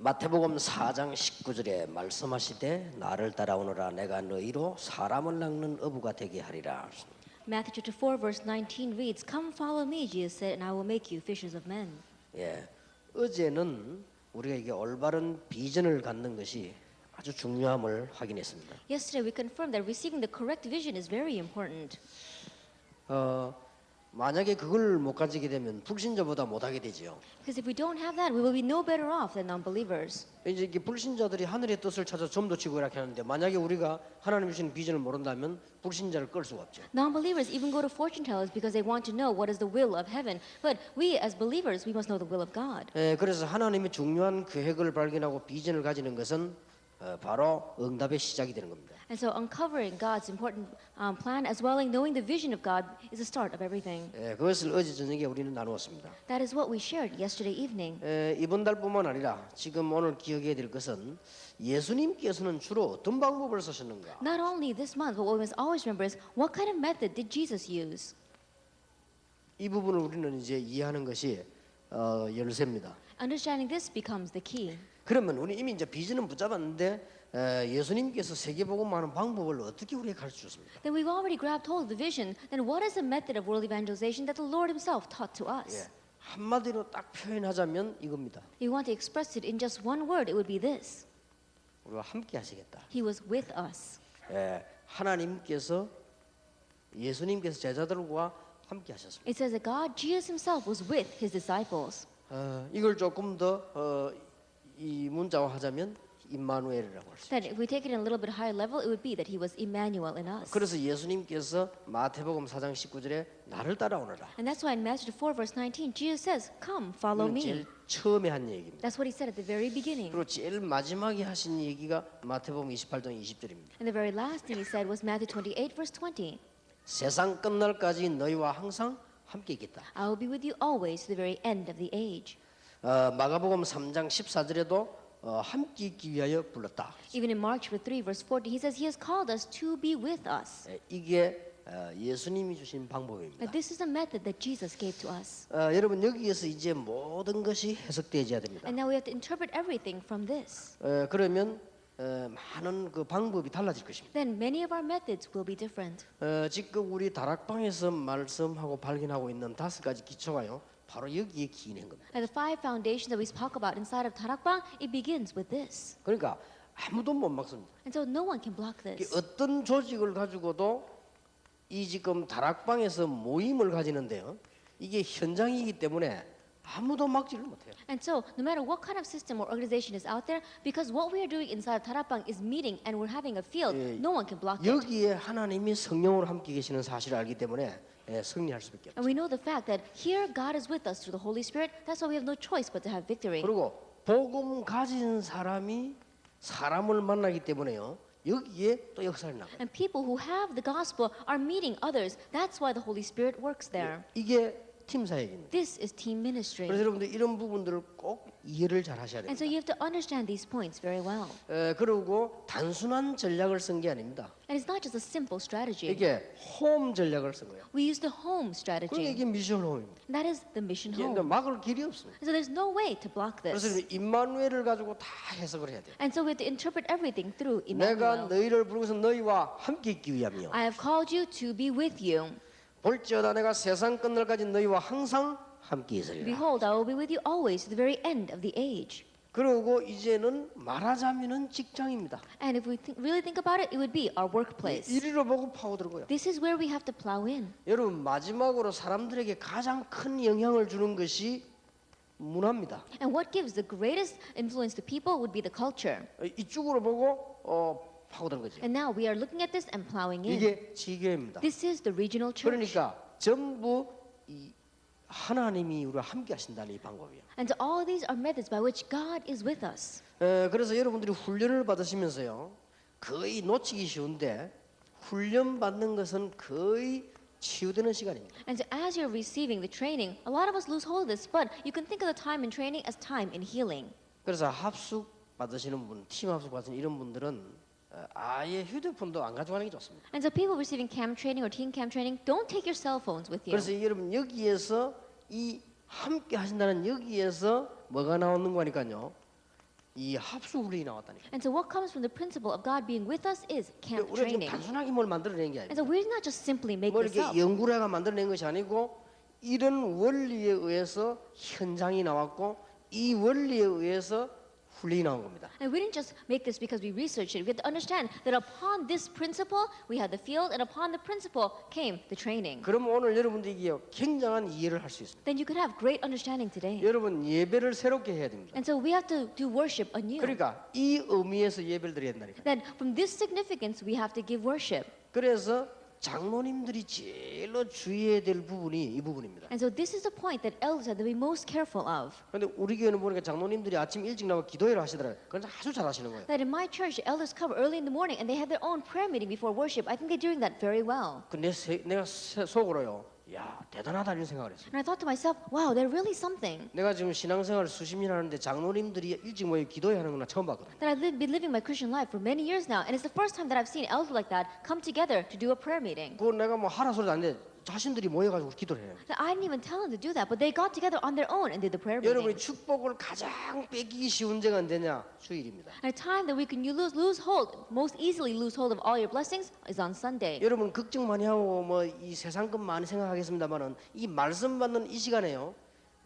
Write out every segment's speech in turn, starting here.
마태복음 4장 19절에 말씀하시되 나를 따라오너라 내가 너희로 사람을 낚는 어부가 되게 하리라. Matthew chapter 4 verse 19 reads, "Come follow me," Jesus said, "and I will make you fishers of men." 예, 어제는 우리가 이게 올바른 비전을 갖는 것이 아주 중요함을 확인했습니다. Yesterday we confirmed that receiving the correct vision is very important. 만약에 그걸 못 가지게 되면 불신자보다 못하게 되지요. Because if we don't have that, we will be no better off than non-believers. 이제 이게 불신자들이 하늘의 뜻을 찾아 점도 치고 이렇게 하는데 만약에 우리가 하나님 주신 비전을 모른다면 불신자를 끌 수가 없죠. Non-believers even go to fortune tellers because they want to know what is the will of heaven. But we as believers, we must know the will of God. 예, 그래서 하나님의 중요한 계획을 발견하고 비전을 가지는 것은 바로 응답의 시작이 되는 겁니다. And so uncovering God's important plan as well as knowing the vision of God is the start of everything. 예, 그것을 어제 저녁에 우리는 나누었습니다. That is what we shared yesterday evening. 이번 달뿐만 아니라 지금 오늘 기억해야 될 것은 예수님께서는 주로 어떤 방법을 쓰셨는가? Not only this month, but what we must always remember is what kind of method did Jesus use? 이 부분을 우리는 이제 이해하는 것이 열쇠입니다. Understanding this becomes the key. 그러면 우리 이미 이제 비전은 붙잡았는데 예수님께서 세계복음하는 방법을 어떻게 우리에게 가르쳐 주셨습니까? Then we've already grabbed hold of the vision. Then what is the method of world evangelization that the Lord Himself taught to us? 예, 한마디로 딱 표현하자면 이겁니다. If you want to express it in just one word, it would be this: 우리와 함께 하시겠다. He was with us. 예, 하나님께서 예수님께서 제자들과 함께 하셨습니다. It says that God, Jesus Himself, was with His disciples. 이걸 조금 더 이 문자화하자면 임마누엘이라고 할 수 있습니다. Then, if we take it in a little bit higher level, it would be that He was Emmanuel in us. 그래서 예수님께서 마태복음 4장 19절에 나를 따라오너라. And that's why in Matthew 4 verse 19, Jesus says, "Come, follow 이건 me." 제일 처음에 한 얘기입니다. That's what He said at the very beginning. 그리고 제일 마지막에 하신 얘기가 마태복음 28장 20절입니다. And the very last thing He said was Matthew 28 verse 20. 세상 끝날까지 너희와 항상 함께 있겠다. I will be with you always to the very end of the age. 마가복음 3장 14절에도 함께 있기 위하여 불렀다. Even in Mark chapter 3 verse 40, He says He has called us to be with us. 이게 예수님이 주신 방법입니다. And this is the method that Jesus gave to us. 여러분 여기에서 이제 모든 것이 해석되어야 됩니다. And now we have to interpret everything from this. 그러면 많은 그 방법이 달라질 것입니다. Then many of our methods will be different. 지금 우리 다락방에서 말씀하고 발견하고 있는 5가지 기초가요. 바로 여기에 기인한 겁니다. And the 5 foundations that we spoke about inside of Tarakbang, it begins with this. 그러니까 아무도 못 막습니다. And so no one can block this. 어떤 조직을 가지고도 이 지금 다락방에서 모임을 가지는데요. 이게 현장이기 때문에 아무도 막지를 못해요. And so, no matter what kind of system or organization is out there, because what we are doing inside of Tarapang is meeting and we're having a field, no one can block it. 여기에 하나님이 성령으로 함께 계시는 사실을 알기 때문에 승리할 수밖에 없어요. And we know the fact that here God is with us through the Holy Spirit. That's why we have no choice but to have victory. 그리고 복음 가진 사람이 사람을 만나기 때문에요. 여기에 또 역사를 나가요. And people who have the gospel are meeting others. That's why the Holy Spirit works there. 이게 팀 사역입니다. This is team ministry. 그래서 여러분들 이런 부분들을 꼭 이해를 잘 하셔야 And so 됩니다. you have to understand these points very well. 그리고 단순한 전략을 쓴 게 아닙니다. And it's not just a simple strategy. 이게 홈 전략을 쓴 거예요. We use the home 그러니까 strategy. 이게 미션 홈입니다. That is the mission 이게 home. 막을 길이 없습니다. And so there's no way to block 그래서 this. 임마누엘을 가지고 다 해석을 해야 돼요. And so we have to interpret everything through 내가 Emmanuel. 너희를 부르고서 너희와 함께 있기 위함이요. I have called you to be with you. 볼지어다 내가 세상 끝날까지 너희와 항상 함께 있으리라. Behold, I will be with you always to the very end of the age. 그리고 이제는 말하자면은 직장입니다. And if we really think about it, it would be our workplace. 이리로 보고 파고들고요. This is where we have to plow in. 여러분 마지막으로 사람들에게 가장 큰 영향을 주는 것이 문화입니다. And what gives the greatest influence to people would be the culture. 이쪽으로 보고 파고드는 거죠. And now we are looking at this and plowing in. 이게 지교입니다. This is the regional church. 그러니까 전부 이 하나님이 우리와 함께 하신다는 이 방법이에요. And so all these are methods by which God is with us. 그래서 여러분들이 훈련을 받으시면서요. 거의 놓치기 쉬운데 훈련 받는 것은 거의 치유되는 시간입니다. And so as you're receiving the training, a lot of us lose hold of this, but you can think of the time in training as time in healing. 그래서 합숙 받으시는 분, 팀 합숙 받으시는 이런 분들은 아예 휴대폰도 안 가져가는 게 좋습니다. And so people receiving camp training or teen camp training, don't take your cell phones with you. 그래서 여러분 여기에서 이 함께 하신다는 여기에서 뭐가 나오는 거니까요. 이 합수 훈련이 나왔다니까. And so what comes from the principle of God being with us is camp 우리가 지금 training. 단순하게 뭘 만들어낸 게 And 아니고 so we're not just simply make 뭐 this 이렇게 up. 연구를 해가 만들어낸 것이 아니고 이런 원리에 의해서 현장이 나왔고 이 원리에 의해서 훈련이 나온 겁니다. And we didn't just make this because we researched it. We have to understand that upon this principle, we had the field, and upon the principle came the training. 그럼 오늘 여러분들이 굉장한 이해를 할 수 있습니다. Then you could have great understanding today. 여러분 예배를 새롭게 해야 됩니다. And so we have to do worship anew. 그러니까 이 의미에서 예배를 드려야 된다니까. Then from this significance, we have to give worship. 그래서 장로님들이 제일로 주의해야 될 부분이 이 부분입니다. And so this is the point that elders have to be most careful of. 그런데 우리 교회는 보니까 장로님들이 아침 일찍 나와 기도회를 하시더라고요. 그건 아주 잘하시는 거예요. That in my church, elders come early in the morning and they have their own prayer meeting before worship. I think they're doing that very well. 내가 속으로요. 야 대단하다 이런 생각을 했어요. And I thought to myself, wow, they're really something. 내가 지금 신앙생활 수십 년 하는데 장로님들이 일찍 모여 기도회 하는 건 나 처음 봤거든. That I've been living my Christian life for many years now, and it's the first time that I've seen elders like that come together to do a prayer meeting. 그거 내가 뭐 하라 소리도 안 돼. 자신들이 모여가지고 기도를 해요. That I didn't even tell them to do that, but they got together on their own and did the prayer 여러분이 meeting. 축복을 가장 뺏기기 쉬운 데가 언제냐? 주일입니다. At a time that we can lose hold, most easily lose hold of all your blessings is on Sunday. 여러분 걱정 많이 하고 뭐 이 세상 것 많이 생각하겠습니다만은 이 말씀 받는 이 시간에요.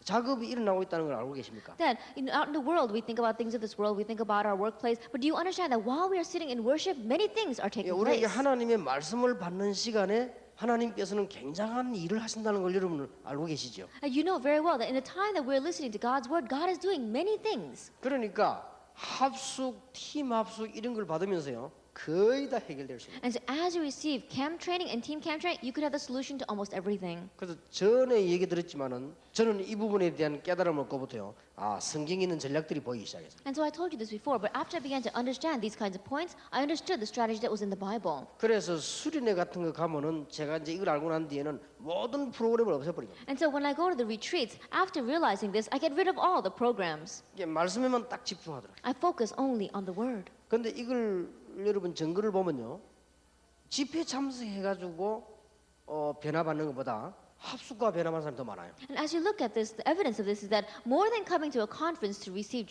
작업이 일어나고 있다는 걸 알고 계십니까? Then, out in the world, we think about things of this world, we think about our workplace, but do you understand that while we are sitting in worship, many things are taking 우리가 이 place? 하나님의 말씀을 받는 시간에 하나님께서는 굉장한 일을 하신다는 걸 여러분 알고 계시죠? And you know very well that in the time that we're listening to God's word, God is doing many things. 그러니까 합숙, 팀 합숙 이런 걸 받으면서요. 거의 다 해결될 수 있어요. And so as you receive camp training and team camp training, you could have the solution to almost everything. 그래서 전에 얘기 들었지만은 저는 이 부분에 대한 깨달음을 얻고부터요. 아 성경에 있는 전략들이 보이기 시작했어요. And so I told you this before, but after I began to understand these kinds of points, I understood the strategy that was in the Bible. 그래서 수련회 같은 거 가면은 제가 이제 이걸 알고 난 뒤에는 모든 프로그램을 없애버리고 And so when I go to the retreats, after realizing this, I get rid of all the programs. 이게 말씀에만 딱 집중하더라고요. I focus only on the word. 그런데 이걸 여러분 증거를 보면요. 집회 참석해가지고 변화받는 것보다 합숙과 변화받는 사람이 더 많아요. And as you look at this, the evidence of this is that more than coming to a conference to receive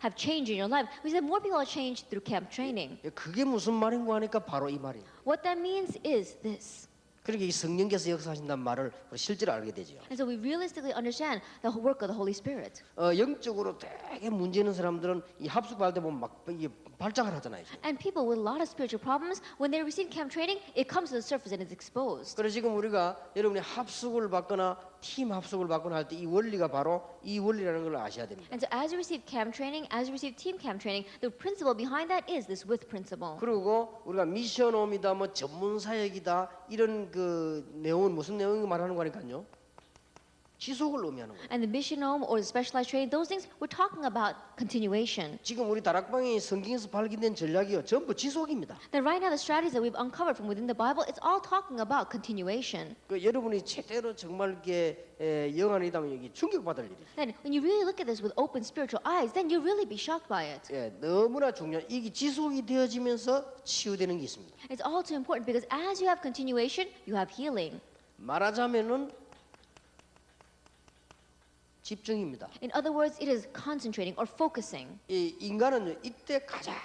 have change in your life, we said more people are changed through camp training. 그게 무슨 말인가 하니까 바로 이 말이에요. What that means is this. 그러니까 이 성령께서 역사하신다는 말을 우리 실제로 알게 되죠. And so we realistically understand the work of the Holy Spirit. 영적으로 되게 문제 있는 사람들은 이 합숙 받을 때 보면 막 이게 발작을 하잖아요. And people with a lot of spiritual problems, when they receive camp training, it comes to the surface and is exposed. 그래서 지금 우리가 여러분이 합숙을 받거나 팀 합숙을 받거나 할 때 이 원리가 바로 이 원리라는 걸 아셔야 됩니다. And so as you receive camp training, as you receive team camp training, the principle behind that is this with principle. 그리고 우리가 미션홈이다 뭐 전문 사역이다 이런 그 내용은 무슨 내용을 말하는 거니까요. 지속을 의미하는 거예요. And the mission home or the specialized training, those things, we're talking about continuation. 지금 우리 다락방이 성경에서 발견된 전략이요. 전부 지속입니다. That right now the strategies that we've uncovered from within the Bible, it's all talking about continuation. 그 여러분이 제대로 정말 이렇게 영안이다면 여기 충격받을 일이죠. Then when you really look at this with open spiritual eyes, then you'll really be shocked by it. 예, 너무나 중요한 이게 지속이 되어지면서 치유되는 게 있습니다. It's all too important because as you have continuation, you have healing. 말하자면은 집중입니다. In other words, it is concentrating or focusing. 이 인간은 이때 가장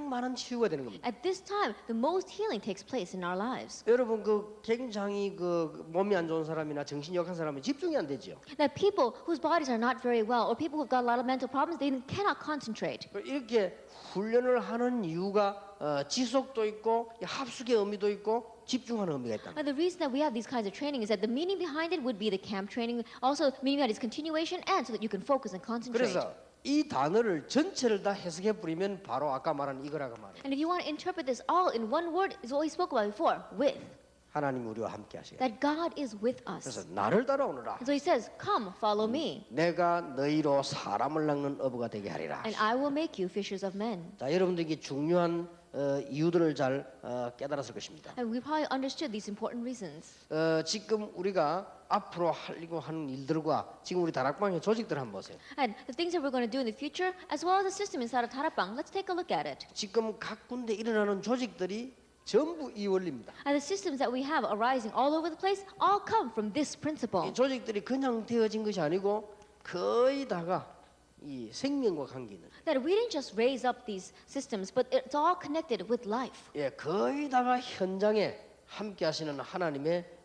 많은 치유가 되는 겁니다. At this time, the most healing takes place in our lives. 여러분 그 굉장히 그 몸이 안 좋은 사람이나 정신이 약한 사람은 집중이 안 되죠. That people whose bodies are not very well or people who've got a lot of mental problems, they cannot concentrate. 이렇게 훈련을 하는 이유가 지속도 있고 합숙의 의미도 있고 집중하는 의미가 있다. And the reason that we have these kinds of training is that the meaning behind it would be the camp training, also meaning that it's continuation and so that you can focus and concentrate. 그래서 이 단어를 전체를 다 해석해 버리면 바로 아까 말한 이거라고 말해요. And if you want to interpret this all in one word, is what we spoke about before, with. 하나님 우리와 함께 하시겠다. That God is with 그래서 us. 나를 따라오너라. And so he says, come, follow me, 내가 너희로 사람을 낚는 어부가 되게 하리라. and I will make you fishers of men. 자, 여러분들에게 중요한 이유들을 잘 깨달았을 것입니다. And we probably understood these important reasons. 지금 우리가 앞으로 하려고 하는 일들과 지금 우리 다락방의 조직들 한번 보세요. And the things that we're going to do in the future, as well as the system inside of Tarapang, let's take a look at it. 지금 각 군데 일어나는 조직들이 전부 이 원리입니다. And the systems that we have arising all over the place all come from this principle. 이 조직들이 그냥 되어진 것이 아니고 거의 다가 이 생명과 관계 있는. That we didn't just raise up these systems, but it's all connected with life. 예, 거의 다가 현장에 함께 하시는 하나님의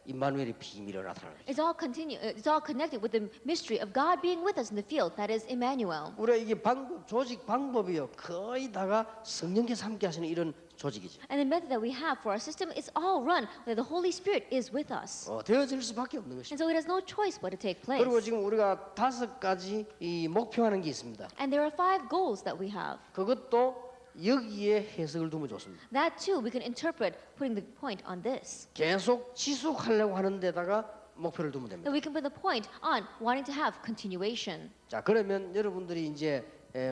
임마누엘의 비밀을 나타나는 거죠. It's all connected with the mystery of God being with us in the field. That is Emmanuel. 우리가 이게 조직 방법이요. 거의 다가 성령께서 함께 하시는 이런 조직이죠. And the method that we have for our system is all run where the Holy Spirit is with us. 되어질 수밖에 없는 것입니다. And so it has no choice but to take place. 그리고 지금 우리가 5가지 이 목표하는 게 있습니다. And there are 5 goals that we have. 그것도 여기에 해석을 두면 좋습니다. That too we can interpret putting the point on this. 계속 지속하려고 하는 데다가 목표를 두면 됩니다. That we can put the point on wanting to have continuation. 자, 그러면 여러분들이 이제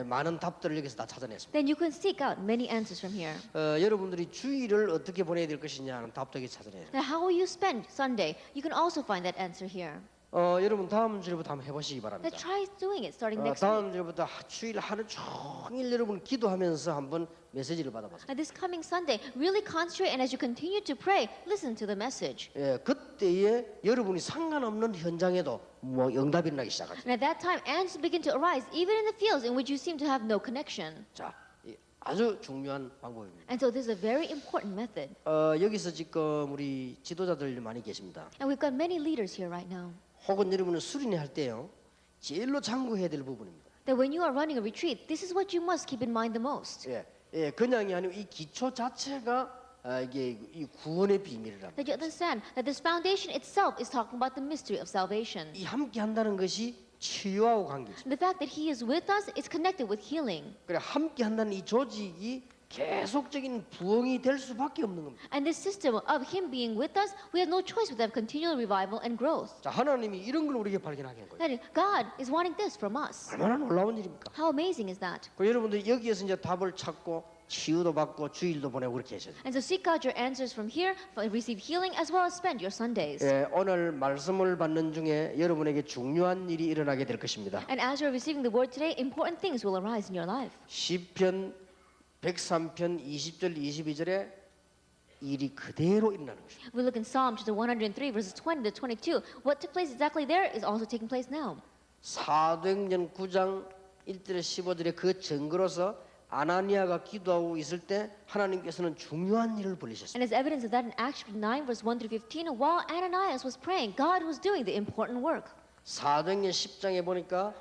많은 답들을 여기서 다 찾아냈습니다. Then you can seek out many answers from here. 여러분들이 주일을 어떻게 보내야 될 것이냐 하는 답도 여기 찾아내요. Now how will you spend Sunday? You can also find that answer here. 여러분 다음 주일부터 한번 해보시기 바랍니다. Now try doing it starting next week. 다음 주일부터 주일 하루 종일 여러분 기도하면서 한번 메시지를 받아보세요. Now this coming Sunday, really concentrate and as you continue to pray, listen to the message. 그때에 여러분이 상관없는 현장에도 뭐 응답이 나기 시작하죠. And at that time, answers begin to arise even in the fields in which you seem to have no connection. 자, 아주 중요한 방법입니다. And so this is a very important method. 여기서 지금 우리 지도자들 많이 계십니다. And we've got many leaders here right now. 혹은 여러분은 수련회 할 때요, 제일로 참고해야 될 부분입니다. That when you are running a retreat, this is what you must keep in mind the most. 그냥이 아니고 이 기초 자체가 이게 이 구원의 비밀이랍니다. That you understand that this foundation itself is talking about the mystery of salvation. 이 함께 한다는 것이 치유하고 관계죠. The fact that He is with us is connected with healing. 그래 함께 한다는 이 조직이 계속적인 부흥이 될 수밖에 없는 겁니다. And this system of Him being with us, we have no choice but to have continual revival and growth. 자, 하나님이 이런 걸 우리에게 발견하게 한 거예요. That God is wanting this from us. 얼마나 놀라운 일입니까? How amazing is that? 그 여러분들이 여기에서 이제 답을 찾고 치유도 받고 주일도 보내고 그렇게 하셔야 돼요. And so seek out your answers from here, receive healing as well as spend your Sundays. 오늘 말씀을 받는 중에 여러분에게 중요한 일이 일어나게 될 것입니다. And as you're receiving the word today, important things will arise in your life. 시편 103편 20절 22절에 일이 그대로 일어나는 것입니다. We look in Psalm chapter 103 verses 20 to 22. What took place exactly there is also taking place now. 사도행전 9장 1절에 15절에 그 증거로서 아나니아가 기도하고 있을 때 하나님께서는 중요한 일을 벌이셨습니다. And as evidence of that in Acts chapter 9 verse 1 through 15, while Ananias was praying, God was doing the important work. 사도행전 10장에 보니까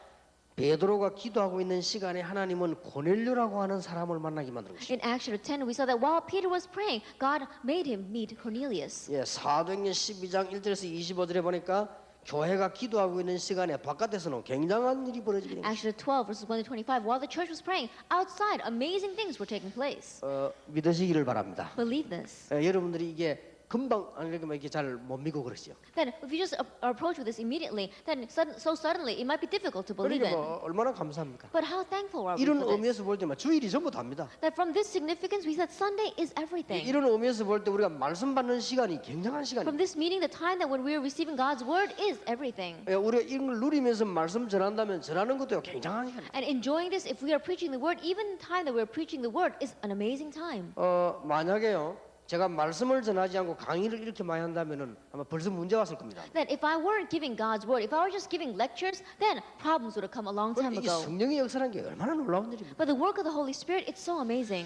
베드로가 기도하고 있는 시간에 하나님은 고넬료라고 하는 사람을 만나게 만든 것입니다. In Acts chapter 10, we saw that while Peter was praying, God made him meet Cornelius. 사도행전 12장 1절에서 25절에 보니까 교회가 기도하고 있는 시간에 바깥에서는 굉장한 일이 벌어지게 됩니다. Acts chapter 12 verses 1 to 25, while the church was praying, outside amazing things were taking place. 믿으시기를 바랍니다. Believe this. 여러분들이 이게 금방 안 그러면 이게 잘 못 믿고 그러시죠. That if you just approach with this immediately, then so suddenly it might be difficult to believe 그러니까 in. 뭐 얼마나 감사합니까? But how thankful are we 이런 for this? 의미에서 볼 때만 주일이 전부 답니다. That from this significance, we said Sunday is everything. 이런 의미에서 볼 때 우리가 말씀 받는 시간이 굉장한 From 시간입니다. this meeting, the time that when we are receiving God's word is everything. 우리가 이런 걸 누리면서 말씀 전한다면 전하는 것도 굉장한 시간입니다. And enjoying this, if we are preaching the word, even the time that we are preaching the word is an amazing time. 만약에요. 제가 말씀을 전하지 않고 강의를 이렇게 많이 한다면은 아마 벌써 문제 왔을 겁니다. That if I weren't giving God's word, if I were just giving lectures, then problems would have come a long time 이게 ago. 성령의 역사라는 게 얼마나 놀라운 일입니까? But the work of the Holy Spirit, it's so amazing.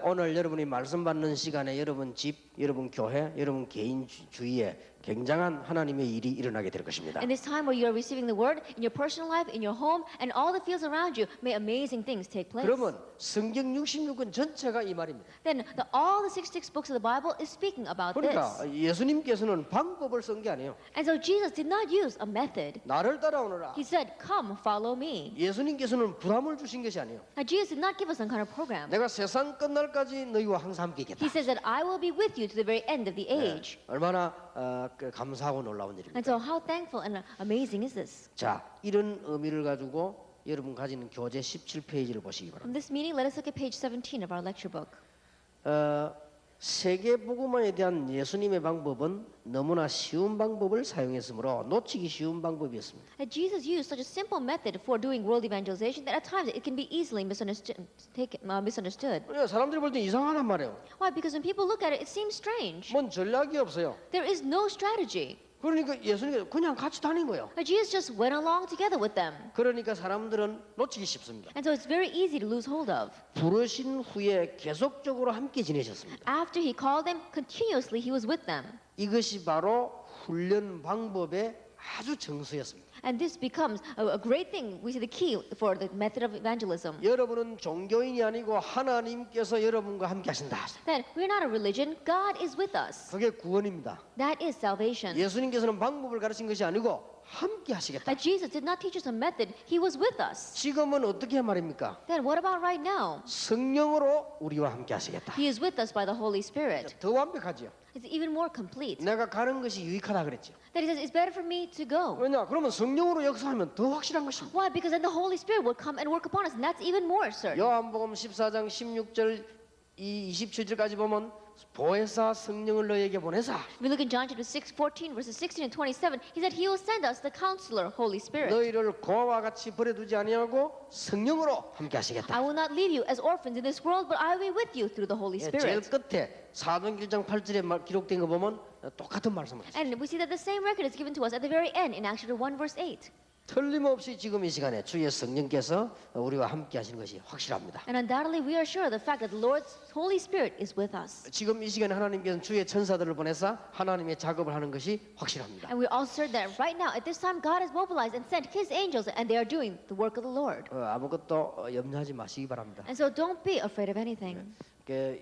오늘 여러분이 말씀 받는 시간에 여러분 집, 여러분 교회, 여러분 개인 주위에 굉장한 하나님의 일이 일어나게 될 것입니다. In this time where you are receiving the word, in your personal life, in your home, and all the fields around you, may amazing things take place. 그러면 성경 66권 전체가 이 말입니다. Then all the 66 books of the Bible is speaking about 그러니까 this. 예수님께서는 방법을 쓴 게 아니에요. And so Jesus did not use a method. 나를 따라오너라. He said, "Come, follow me." 예수님께서는 부담을 주신 것이 아니에요. Now Jesus did not give us some kind of program. 내가 세상 끝날까지 너희와 항상 함께 있겠다. He says that I will be with you to the very end of the age. 얼마나 감사하고 놀라운 일입니다. And so how thankful and amazing is this? 자, 이런 의미를 가지고 여러분 가지는 교재 17페이지를 보시기 바랍니다. From this meeting, let us look at page 17 of our lecture book. 세계 복음화에 대한 예수님의 방법은 너무나 쉬운 방법을 사용했으므로 놓치기 쉬운 방법이었습니다. That Jesus used such a simple method for doing world evangelization that at times it can be easily misunderstood. 사람들이 볼 때 이상하단 말이에요. Why? Because when people look at it, it seems strange. 뭔 전략이 없어요. There is no strategy. 그러니까 예수님께서 그냥 같이 다닌 거예요. But Jesus just went along together with them. 그러니까 사람들은 놓치기 쉽습니다. And so it's very easy to lose hold of. 부르신 후에 계속적으로 함께 지내셨습니다. After he called them, continuously he was with them. 이것이 바로 훈련 방법의 아주 정수였습니다. And this becomes a great thing. We see the key for the method of evangelism. 여러분은 종교인이 아니고 하나님께서 여러분과 함께 하신다. That we're not a religion, God is with us. 그게 구원입니다. That is salvation. 예수님께서는 방법을 가르친 것이 아니고 함께 하시겠다. Jesus did not teach us a method, he was with us. 지금은 어떻게 말입니까? Then what about right now? 성령으로 우리와 함께 하시겠다. He is with us by the Holy Spirit. 더 완벽하지요. It's even more complete. 내가 가는 것이 유익하다 그랬죠. That he says it's better for me to go. 왜냐? 그러면 성령으로 역사하면 더 확실한 것입니다. Why? Because then the Holy Spirit will come and work upon us, and that's even more certain. 요한복음 14장 16절 27절까지 보면 보혜사 성령을 너희에게 보내사 If we look in John chapter 6:14, verses 16 and 27, he said he will send us the Counselor, Holy Spirit. 너희를 고아와 같이 버려두지 아니하고 성령으로 함께 I 하시겠다. will not leave you as orphans in this world, but I will be with you through the Holy 제일 Spirit. 끝에 사도행전 1장 8절에 기록된 거 보면 똑같은 말씀을 했어요. And we see that the same record is given to us at the very end in Acts chapter 1, verse 8. 틀림없이 지금 이 시간에 주의 성령께서 우리와 함께 하시는 것이 확실합니다. And undoubtedly, we are sure of the fact that the Lord's Holy Spirit is with us. 지금 이 시간에 하나님께서는 주의 천사들을 보내사 하나님의 작업을 하는 것이 확실합니다. And we also certain that right now, at this time, God has mobilized and sent His angels, and they are doing the work of the Lord. 아무것도 염려하지 마시기 바랍니다. And so don't be afraid of anything.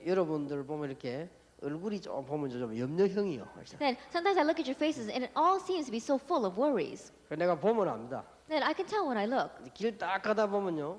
여러분들 보면 이렇게 얼굴이 좀 보면 좀 염려형이요. Then sometimes I look at your faces, and it all seems to be so full of worries. 내가 보면 압니다. Then I can tell when I look. 길 딱 가다 보면요,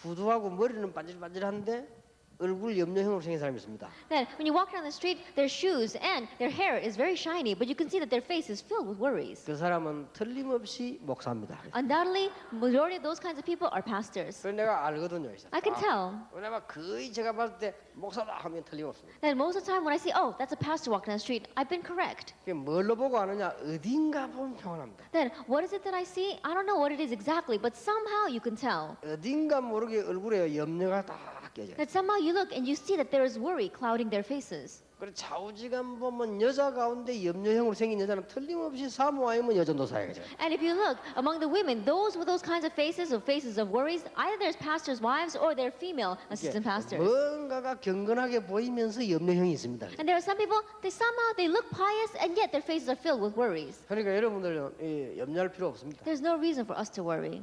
구두하고 머리는 반질반질한데 얼굴 염려형으로 생긴 사람이 있습니다. Then when you walk down the street, their shoes and their hair is very shiny, but you can see that their face is filled with worries. 그 사람은 틀림없이 목사입니다. Undoubtedly, majority of those kinds of people are pastors. 그래서 내가 알거든요. I can tell. 왜냐면 거의 제가 봤을 때 목사다 하면 틀림없습니다. Then most of the time when I see, oh, that's a pastor walking down the street, I've been correct. 그게 뭘로 보고 아느냐? 어딘가 보면 평안합니다. Then what is it that I see? I don't know what it is exactly, but somehow you can tell. 어딘가 모르게 얼굴에 염려가 다 껴져요. That somehow you look and you see that there is worry clouding their faces. 그리고 좌우지간 보면 여자 가운데 염려형으로 생긴 여자는 틀림없이 사모 아니면 여전도사예요. And if you look among the women, those with those kinds of faces of worries, either there's pastors' wives or they're female assistant pastors. 뭔가가 경건하게 보이면서 염려형이 있습니다. And there are some people, they look pious and yet their faces are filled with worries. 그러니까 여러분들 염려할 필요 없습니다. There's no reason for us to worry.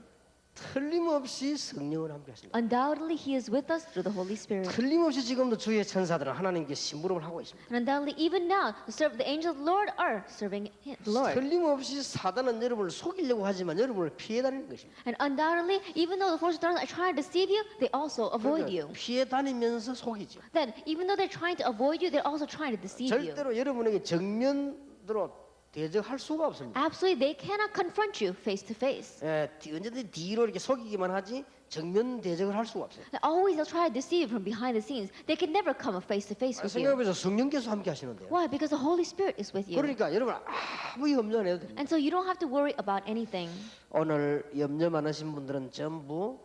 틀림없이 성령을 함께 하십니다. Undoubtedly, He is with us through the Holy Spirit. 틀림없이 지금도 주의 천사들은 하나님께 심부름을 하고 있습니다. And undoubtedly, even now, the angels of the Lord are serving the Lord. 틀림없이 사단은 여러분을 속이려고 하지만 여러분을 피해 다니는 것입니다. And undoubtedly, even though the forces of darkness are trying to deceive you, they also avoid you. 피해 다니면서 속이죠. Then, even though they're trying to avoid you, they're also trying to deceive you. 절대로 여러분에게 정면으로 대적할 수가 없습니다. Absolutely, they cannot confront you face to face. 언제든지 뒤로 이렇게 속이기만 하지 정면 대적을 할 수가 없어요. Always they'll try to deceive you from behind the scenes. They can never come face to face with you. 생각해보세요. 성령께서 함께 하시는데요. Why? Because the Holy Spirit is with you. 그러니까 여러분 아무 염려 안 해도 됩니다. And so you don't have to worry about anything. 오늘 염려 많으신 분들은 전부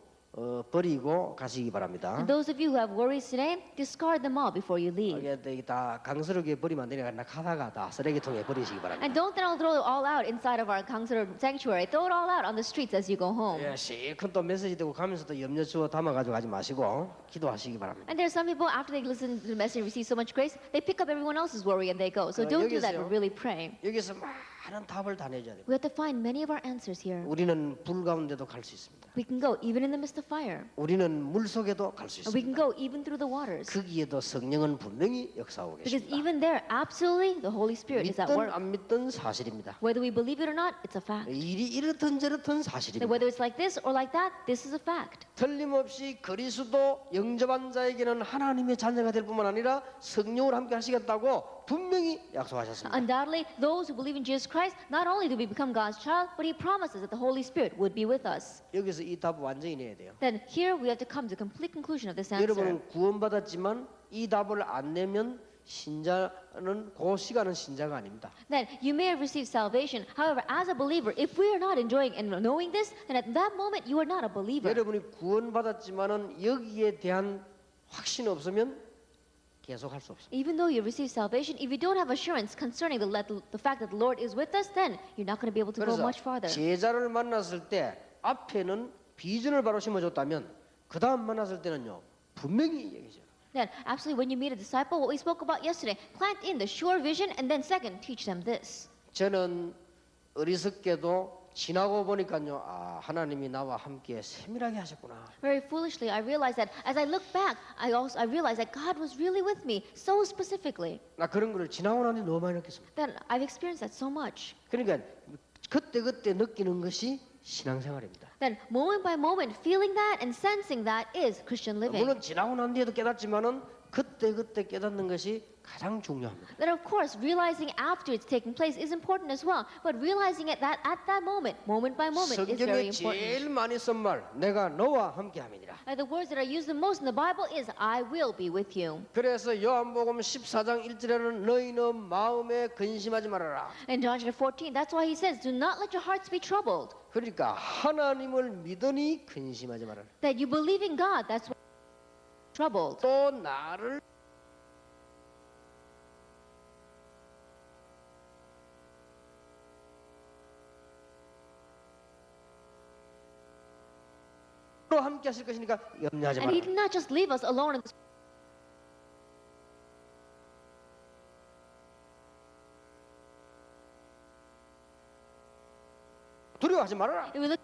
버리고 가시기 바랍니다. And those of you who have worries today, discard them all before you leave. 이게 다 강스럽게 버리면 안 되니까 하다가 다 쓰레기통에 버리시기 바랍니다. And don't throw it all out inside of our counselor sanctuary. Throw it all out on the streets as you go home. 실컷 또 메시지 듣고 가면서 또 염려 주워 담아가지고 가지 마시고 기도하시기 바랍니다. And there are some people, after they listen to the message and receive so much grace, they pick up everyone else's worry and they go. So don't do that, but really pray. 여기서 많은 답을 다 내줘야 됩니다. We have to find many of our answers here. 우리는 불 가운데도 갈 수 있습니다. We can go even in the midst of fire. 우리는 물 속에도 갈 수 And we can 있습니다. go even through the waters. 거기에도 성령은 분명히 역사하고 Because 계십니다. even there, absolutely, the Holy Spirit is at 믿든 work. 안 믿든 사실입니다. Whether we believe it or not, it's a fact. 일이 이렇든 저렇든 That 사실입니다. whether it's like this or like that, this is a fact. 틀림없이 그리스도 영접한 자에게는 하나님의 자녀가 될 뿐만 아니라 성령을 함께 하시겠다고 분명히 약속하셨습니다. Undoubtedly, those who believe in Jesus Christ, not only do we become God's child, but He promises that the Holy Spirit would be with us. 여기서 이 답 완전히 내야 돼요. Then here we have to come to complete conclusion of this answer. 여러분은 구원받았지만 이 답을 안 내면 신자는 그 시간은 신자가 아닙니다. Then you may have received salvation. However, as a believer, if we are not enjoying and knowing this, then at that moment you are not a believer. 여러분이 구원받았지만은 여기에 대한 확신 없으면 계속 할 수 없습니다. Even though you receive salvation, if you don't have assurance concerning the fact that the Lord is with us, then you're not going to be able to go 그래서 much farther. 제자를 만났을 때 앞에는 비전을 바로 심어줬다면 그 다음 만났을 때는요 분명히 얘기죠. Then, absolutely, when you meet a disciple, what we spoke about yesterday, plant in the sure vision, and then second, teach them this. 저는 어리석게도 지나고 보니까요, 아 하나님이 나와 함께 세밀하게 하셨구나. Very foolishly, I realized that as I look back, I realized that God was really with me so specifically. 나 그런 거를 지나고 나니 너무 많이 느꼈습니다. That I've experienced that so much. 그러니까 그때 느끼는 것이 신앙생활입니다. Then, moment by moment, feeling that and sensing that is Christian living. 물론 지나고 난 뒤에도 깨닫지만은 그때 깨닫는 것이 가장 중요합니다. That of course, realizing after it's taking place is important as well. But realizing it that at that moment by moment, is very 성경에 제일 important. 많이 쓴 말, 내가 너와 함께함이니라. The words that are used the most in the Bible is "I will be with you." 그래서 요한복음 14장 1절에는 너희는 마음에 근심하지 말아라. In John chapter 14, that's why he says, "Do not let your hearts be troubled." 그러니까 하나님을 믿으니 근심하지 말아라. That you believe in God, that's why you're troubled. 또 나를 또 함께 하실 것이니까 염려하지 And he 말아라. did not just leave us alone in this. 두려워하지 말아라. If we look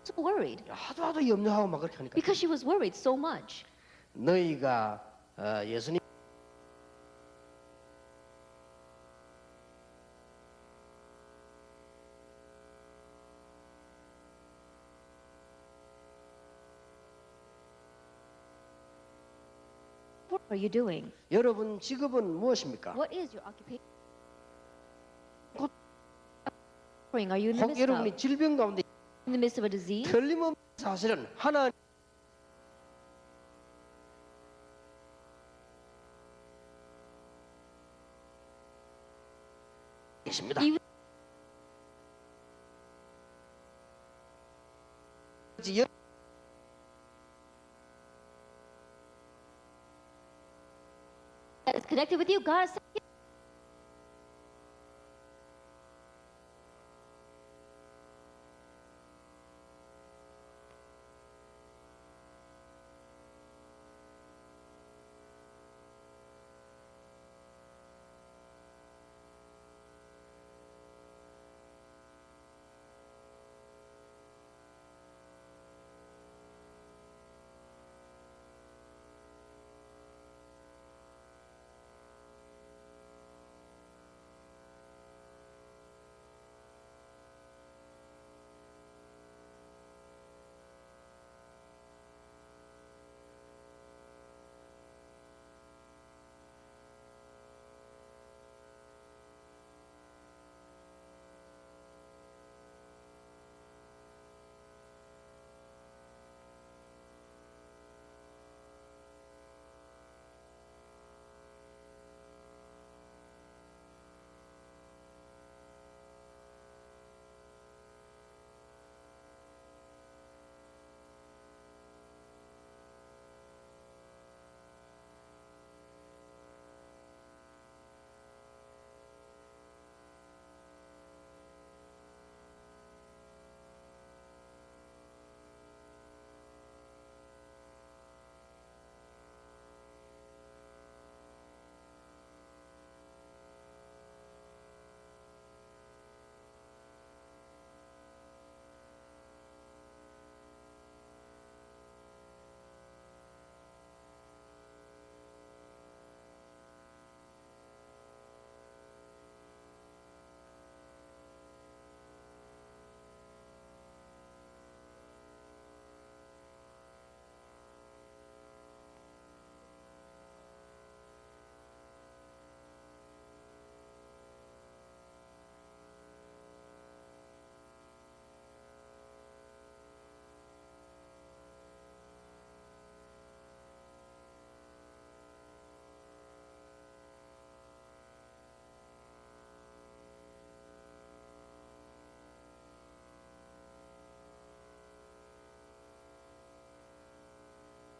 so worried 하도 염려하고 막 그렇게 하니까 because she was worried so much. 너희가 예수님 What are you doing? 여러분 직업은 무엇입니까? What is your occupation? Are you in the 혹 midst 여러분이 of? 질병 가운데 In the midst of a disease? 틀림없는 사실은 하나님 계십니다. Even that is connected with you, God is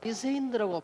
바리새인들하고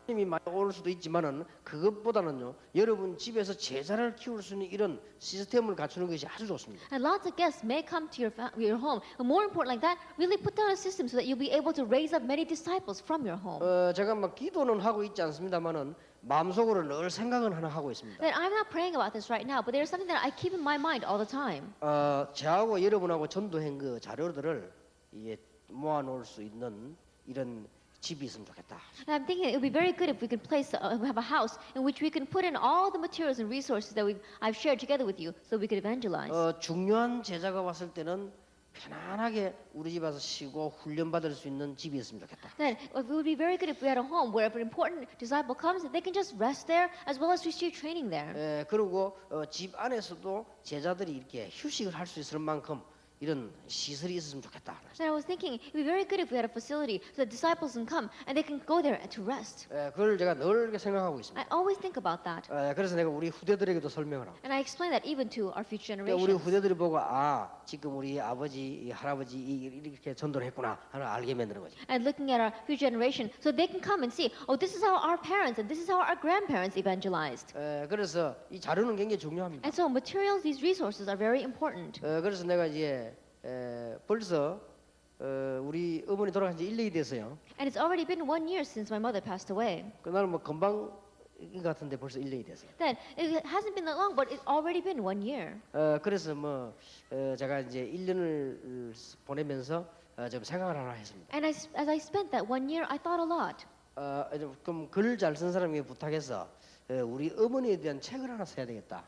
님이 많이 올 수도 있지만은 그것보다는요 여러분 집에서 제자를 키울 수 있는 이런 시스템을 갖추는 것이 아주 좋습니다. And lots of guests may come to your home. And more important like that, really put down a system so that you'll be able to raise up many disciples from your home. 제가 막 기도는 하고 있지 않습니다만은 마음속으로 늘 생각은 하나 하고 있습니다. That I'm not praying about this right now, but there's something that I keep in my mind all the time. 저하고 여러분하고 전도한 그 자료들을 이게 모아놓을 수 있는 이런 집이 있으면 좋겠다. And I'm thinking it would be very good if we could have a house in which we can put in all the materials and resources that I've shared together with you, so we could evangelize. 중요한 제자가 왔을 때는 편안하게 우리 집 와서 쉬고 훈련 받을 수 있는 집이 있으면 좋겠다. Then it would be very good if we had a home where if an important disciple comes, they can just rest there as well as receive training there. 그리고 집 안에서도 제자들이 이렇게 휴식을 할 수 있을 만큼 이런 시설이 있었으면 좋겠다. And I was thinking it would be very good if we had a facility so that disciples can come and they can go there to rest. 그걸 제가 늘 이렇게 생각하고 있습니다. I always think about that. 그래서 내가 우리 후대들에게도 설명을 하고. And I explain that even to our future 그러니까 우리 generations. 후대들이 보고 지금 우리 아버지, 할아버지 이렇게 전도를 했구나 하는 알게 만드는 거죠. And looking at our future generation, so they can come and see, oh, this is how our parents and this is how our grandparents evangelized. 그래서 이 자료는 굉장히 중요합니다. And so materials, these resources are very important. 그래서 내가 이제 벌써 우리 어머니 돌아간 지 1년이 됐어요. And it's already been 1 year since my mother passed away. 그날 뭐 금방 같은데 벌써 1년이 됐어요. Then it hasn't been that long, but it's already been 1 year. 그래서 뭐 제가 이제 1년을 보내면서 좀 생각을 하나 했습니다. And as I spent that 1 year, I thought a lot. 좀 글 잘 쓴 사람에게 부탁해서 우리 어머니에 대한 책을 하나 써야 되겠다.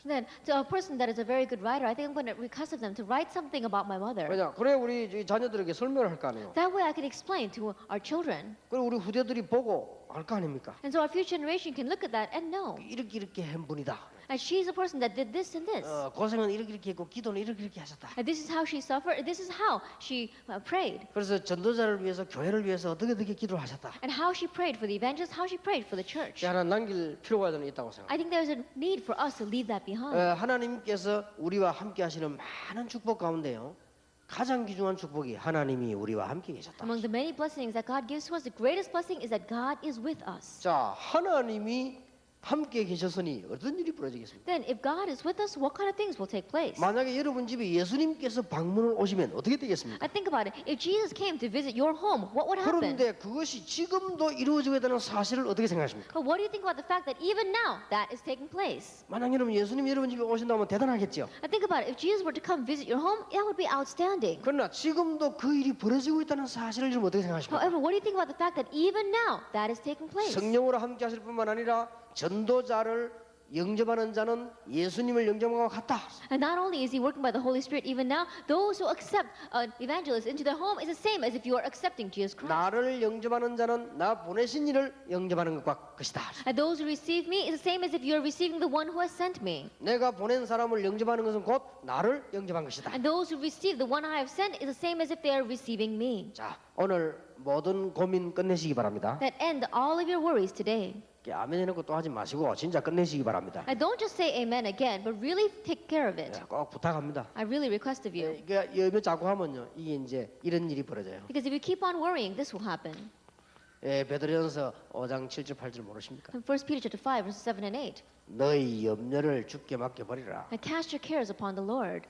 Then to a person that is a very good writer, I think I'm going to request of them to write something about my mother. 그래 우리 자녀들에게 설명을 할 거 아니에요. That way I can explain to our children. 그리고 우리 후대들이 보고 알 거 아닙니까? And so our future generation can look at that and know. 이렇게 한 분이다. And she's a person that did this and this. 고생은 이렇게 했고 기도는 이렇게 하셨다. And this is how she suffered. This is how she prayed. 그래서 전도자를 위해서 교회를 위해서 어떻게 기도를 하셨다. And how she prayed for the evangelists, how she prayed for the church. 하나 남길 필요가 있다고 생각합니다. I think there's a need for us to leave that behind. 하나님께서 우리와 함께 하시는 많은 축복 가운데요. 가장 귀중한 축복이 하나님이 우리와 함께 계셨다. Among the many blessings that God gives to us, the greatest blessing is that God is with us. 자, 하나님이 함께 계셨으니 어떤 일이 벌어지겠습니까? Then if God is with us, what kind of things will take place? 만약에 여러분 집에 예수님께서 방문을 오시면 어떻게 되겠습니까? I think about it. If Jesus came to visit your home, what would happen? 그런데 그것이 지금도 이루어지게 되는 사실을 어떻게 생각하십니까? But what do you think about the fact that even now that is taking place? 만약 여러분 예수님이 여러분 집에 오신다면 대단하겠죠. I think about it. If Jesus were to come visit your home, that would be outstanding. 그러나 지금도 그 일이 벌어지고 있다는 사실을 여러분 어떻게 생각하십니까? However, what do you think about the fact that even now that is taking place? 성령으로 함께 하실 뿐만 아니라 전도자를 영접하는 자는 예수님을 영접하고 같다. And not only is he working by the Holy Spirit even now, those who accept evangelists into their home is the same as if you are accepting Jesus Christ. 나를 영접하는 자는 나 보내신 이를 영접하는 것과 것이다. And those who receive me is the same as if you are receiving the one who has sent me. 내가 보낸 사람을 영접하는 것은 곧 나를 영접한 것이다. And those who receive the one I have sent is the same as if they are receiving me. 자, 오늘 모든 고민 끝내시기 바랍니다. That end all of your worries today. 아멘 해놓고 또 하지 마시고 진짜 끝내시기 바랍니다. And don't just say amen again, but really take care of it. 꼭 부탁합니다. I really request of you. 이게 여며 자꾸 하면요, 이게 이제 이런 일이 벌어져요. Because if you keep on worrying, this will happen. 베드로전서 5장 7절 8절 모르십니까? In 1 Peter chapter 5, verses 7 and 8. 너희 염려를 주께 맡겨 버리라. And cast your cares upon the Lord.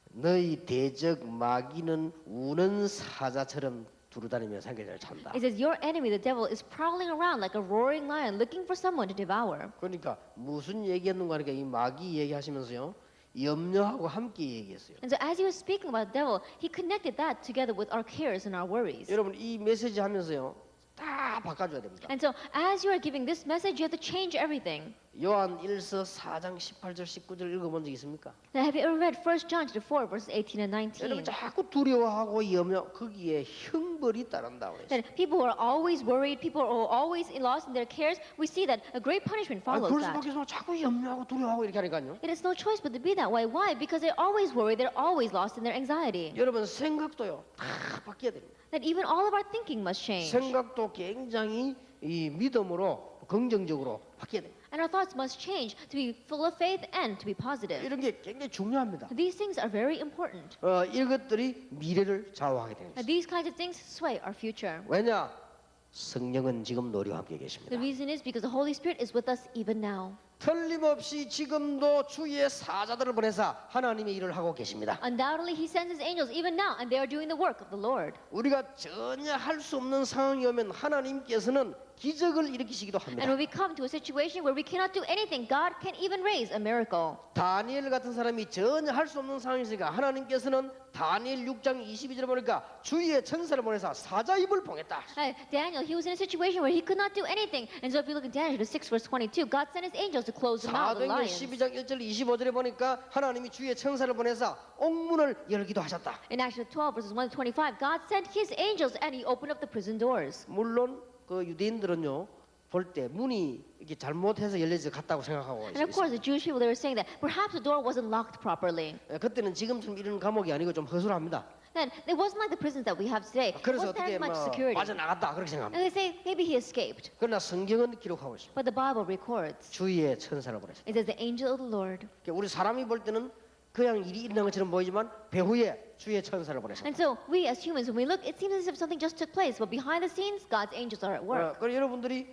너희 대적 마귀는 우는 사자처럼 두루다니며 상계자를 찬다. It says, your enemy, the devil, is prowling around like a roaring lion looking for someone to devour. 그러니까 무슨 얘기했는가 하니까 이 마귀 얘기하시면서요. 염려하고 함께 얘기했어요. And so as he was speaking about the devil, he connected that together with our cares and our worries. 여러분 이 메시지 하면서요. 다 바꿔줘야 됩니다. And so as you are giving this message, you have to change everything. 요한 1서 4장 18절 19절 읽어본 적 있습니까? Now, have you ever read 1 John chapter 4, verses 18 and 여러분 19? 자꾸 두려워하고 염려 거기에 형벌이 따른다고 그랬어요. That people who are always worried, people who are always lost in their cares, we see that a great punishment 아니, follows 그럴 that. 수밖에 없어. 자꾸 염려하고 두려워하고 이렇게 하니까요. It is no choice but to be that way. Why? Because they're always worried, they're always lost in their anxiety. 여러분 생각도요 다 바뀌어야 됩니다. That even all of our thinking must change. 생각도 굉장히 이 믿음으로 긍정적으로 바뀌어야 됩니다. And our thoughts must change to be full of faith and to be positive. 이런 게 굉장히 중요합니다. These things are very important. 이것들이 미래를 좌우하게 되는 Now, 것입니다. these kinds of things sway our future. 왜냐? 성령은 지금 우리와 함께 계십니다. The reason is because the Holy Spirit is with us even now. 틀림없이 지금도 주의 사자들을 보내사 하나님의 일을 하고 계십니다. Undoubtedly, He sends His angels even now, and they are doing the work of the Lord. 우리가 전혀 할 수 없는 상황이 오면 하나님께서는 기적을 일으키시기도 And 합니다. when we come to a situation where we cannot do anything, God can even raise a miracle. 다니엘 같은 사람이 전혀 할 수 없는 상황이니까 하나님께서는 다니엘 6장 22절에 보니까 주의 천사를 보내사 사자 입을 봉했다. Daniel, he was in a situation where he could not do anything. And so if you look at Daniel 6, verse 22, God sent His angels to close the mouth of the 사도행전 lions. 12장 1절 25절에 보니까 하나님이 주의 천사를 보내사 옥문을 열기도 하셨다. In Acts 12, verses 1 to 25, God sent His angels and He opened up the prison doors. 물론 그 유대인들은요 볼 때 문이 이렇게 잘못해서 열려서 갔다고 생각하고 And of 있어요. course, the Jewish people, they were saying that perhaps the door wasn't locked properly. 그때는 지금처럼 이런 감옥이 아니고 좀 허술합니다. Then it wasn't like the prisons that we have today. It 그래서 wasn't 어떻게 as much 뭐 security. 빠져나갔다 그렇게 생각합니다. And they say maybe he escaped. 그러나 성경은 기록하고 있습니다. But the Bible records. 주의 천사를 보냈습니다. It says the angel of the Lord. 그러니까 우리 사람이 볼 때는 그냥 일이 일어난 것처럼 보이지만 배후에 주의 천사를 보냈습니다. And so we as humans, when we look, it seems as if something just took place. But behind the scenes, God's angels are at work. 그럼 여러분들이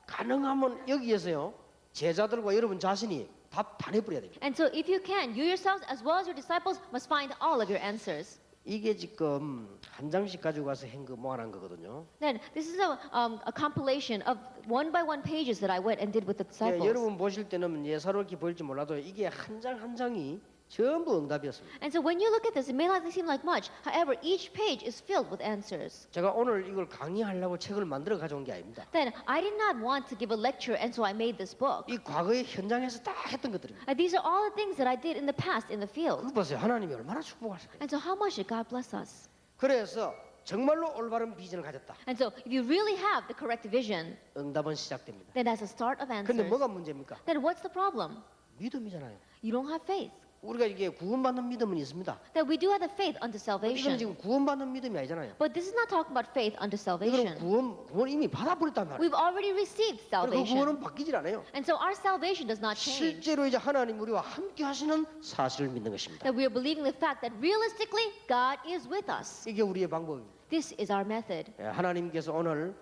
가능하면 여기에서요 제자들과 여러분 자신이 답 다 내버려야 됩니다. And so if you can, you yourselves as well as your disciples must find all of your answers. 이게 지금 한 장씩 가지고 가서 한거 모아놓은 거거든요. Then this is a compilation of one by one pages that I went and did with the disciples. 여러분 보실 때는 예사롭게 보일지 몰라도 이게 한 장 한 장이 전부 응답이었습니다. And so when you look at this, it may not seem like much. However, each page is filled with answers. 제가 오늘 이걸 강의하려고 책을 만들어 가져온 게 아닙니다. Then I did not want to give a lecture, and so I made this book. 이 과거의 현장에서 다 했던 것들입니다. These are all the things that I did in the past in the field. 그거 보세요. 하나님이 얼마나 축복하실까요? And so how much did God bless us? 그래서 정말로 올바른 비전을 가졌다. And so if you really have the correct vision, 응답은 시작됩니다. then that's the start of 근데 answers. 뭐가 문제입니까? Then what's the problem? 믿음이잖아요. You don't have faith. 우리가 이게 구원받는 믿음은 있습니다. That we do have the faith unto 이건 salvation. 지금 구원받는 믿음이 아니잖아요. But this is not talking about faith unto 이거는 salvation. 구원 이미 받아버렸단 말이에요. We've already received 그리고 그 salvation. 구원은 바뀌질 않아요. And so our salvation does not change. 실제로 이제 하나님 우리와 함께 하시는 사실을 믿는 것입니다. That we are believing the fact that realistically God is with us. 이게 우리의 방법입니다. This is our method. 하나님께서 오늘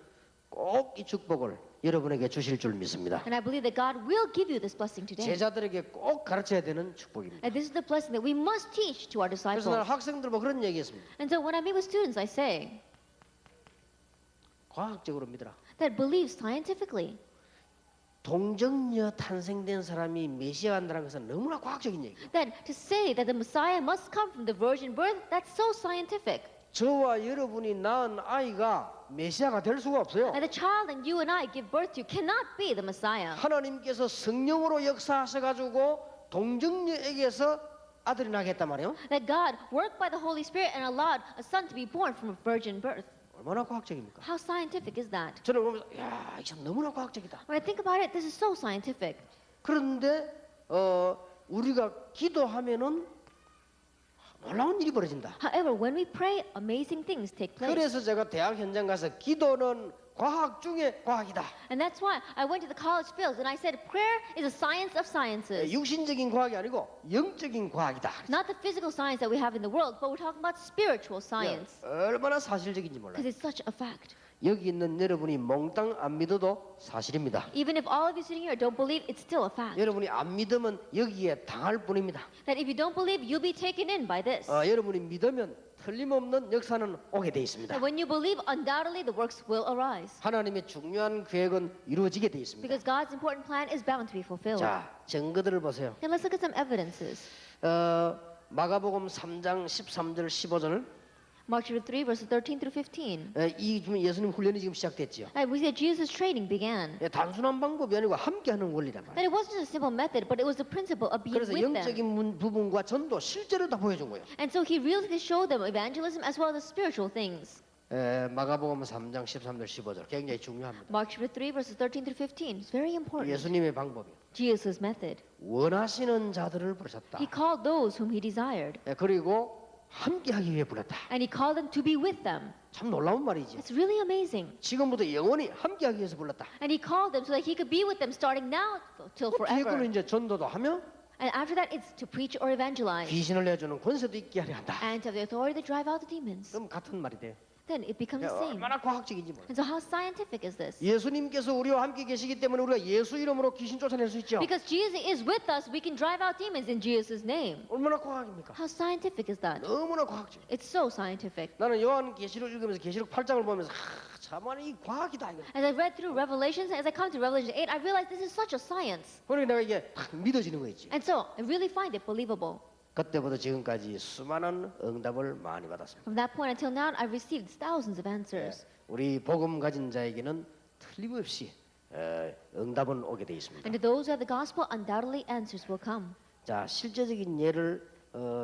꼭 이 축복을 여러분에게 주실 줄 믿습니다. And I believe that God will give you this blessing today. 제자들에게 꼭 가르쳐야 되는 축복입니다. And this is the blessing that we must teach to our 그래서 나는 disciples. 학생들 뭐 그런 얘기했습니다. And so when I meet with students, I say 과학적으로 믿어라. that believe scientifically. 동정녀 탄생된 사람이 메시아 간다는 것은 너무나 과학적인 얘기예요. That to say that the Messiah must come from the virgin birth, that's so scientific. 저와 여러분이 낳은 아이가 메시아가 될 수가 없어요. And the child that you and I give birth to cannot be the Messiah. 하나님께서 성령으로 역사하셔가지고 동정녀에게서 아들이 나게 했단 말이에요. That God worked by the Holy Spirit and allowed a son to be born from a virgin birth. 얼마나 과학적입니까? How scientific is that? 저는 보면서 야, 이게 참 너무나 과학적이다. When I think about it, this is so scientific. 그런데 우리가 기도하면은 놀라운 일이 벌어진다. However, when we pray, amazing things take place. 그래서 제가 대학 현장 가서 기도는 과학 중에 과학이다. And that's why I went to the college fields and I said prayer is a science of sciences. 육신적인 과학이 아니고 영적인 과학이다. Not the physical science that we have in the world, but we're talking about spiritual science. 얼마나 사실적인지 몰라요. Because it's such a fact. 여기 있는 여러분이 몽땅 안 믿어도 사실입니다. Even if all of you sitting here don't believe, it's still a fact. 여러분이 안 믿으면 여기에 당할 뿐입니다. That if you don't believe, you'll be taken in by this. 여러분이 믿으면 틀림없는 역사는 오게 돼 있습니다. That when you believe, undoubtedly the works will arise. 하나님의 중요한 계획은 이루어지게 돼 있습니다. Because God's important plan is bound to be fulfilled. 자, 증거들을 보세요. Then let's look at some evidences. 마가복음 3장 13절 15절. Mark chapter 3, verses 13 through 15. 이 지금 예수님 훈련이 지금 시작됐지요. We see that Jesus' training began. 단순한 방법이 아니고 함께하는 원리란 말이에요. That it wasn't just a simple method, but it was the principle of being 그래서 with them. 영적인 부분과 전도 실제로 다 보여준 거예요. And so he really showed them evangelism as well as spiritual things. 마가복음 3장 13절 15절 굉장히 중요합니다. Mark chapter 3, verses 13 through 15. It's very important. 예수님의 방법이요. Jesus' method. 원하시는 자들을 부르셨다. He called those whom he desired. 그리고 함께하기 위해 불렀다. And he called them to be with them. 참 놀라운 말이지. It's really amazing. 지금부터 영원히 함께하기 위해서 불렀다. And he called them so that he could be with them starting now till 뒤에 forever. 거는 이제 전도도 하며 And after that, it's to preach or evangelize. 귀신을 내주는 권세도 있게 하려 한다. And to have the authority to drive out the demons. 그럼 같은 말이 돼요. Then it becomes the same. 얼마나 과학적인지 몰라. And so how scientific is this? 예수님께서 우리와 함께 계시기 때문에 우리가 예수 이름으로 귀신 쫓아낼 수 있죠. Because Jesus is with us, we can drive out demons in Jesus' name. 얼마나 과학입니까? How scientific is that? 너무나 과학적. It's so scientific. 나는 요한 계시록 읽으면서 계시록 8장을 보면서 참아니 이 과학이다 이거. As I read through Revelations, as I come to Revelation 8, I realized this is such a science. 그러니까 내가 이게 딱 믿어지는 거 있지. And so I really find it believable. 그때부터 지금까지 수많은 응답을 많이 받았습니다. From that point until now, I've received thousands of answers. 우리 복음 가진 자에게는 틀림없이 응답은 오게 돼 있습니다. And to those who have the gospel, undoubtedly answers will come. 자, 실제적인 예를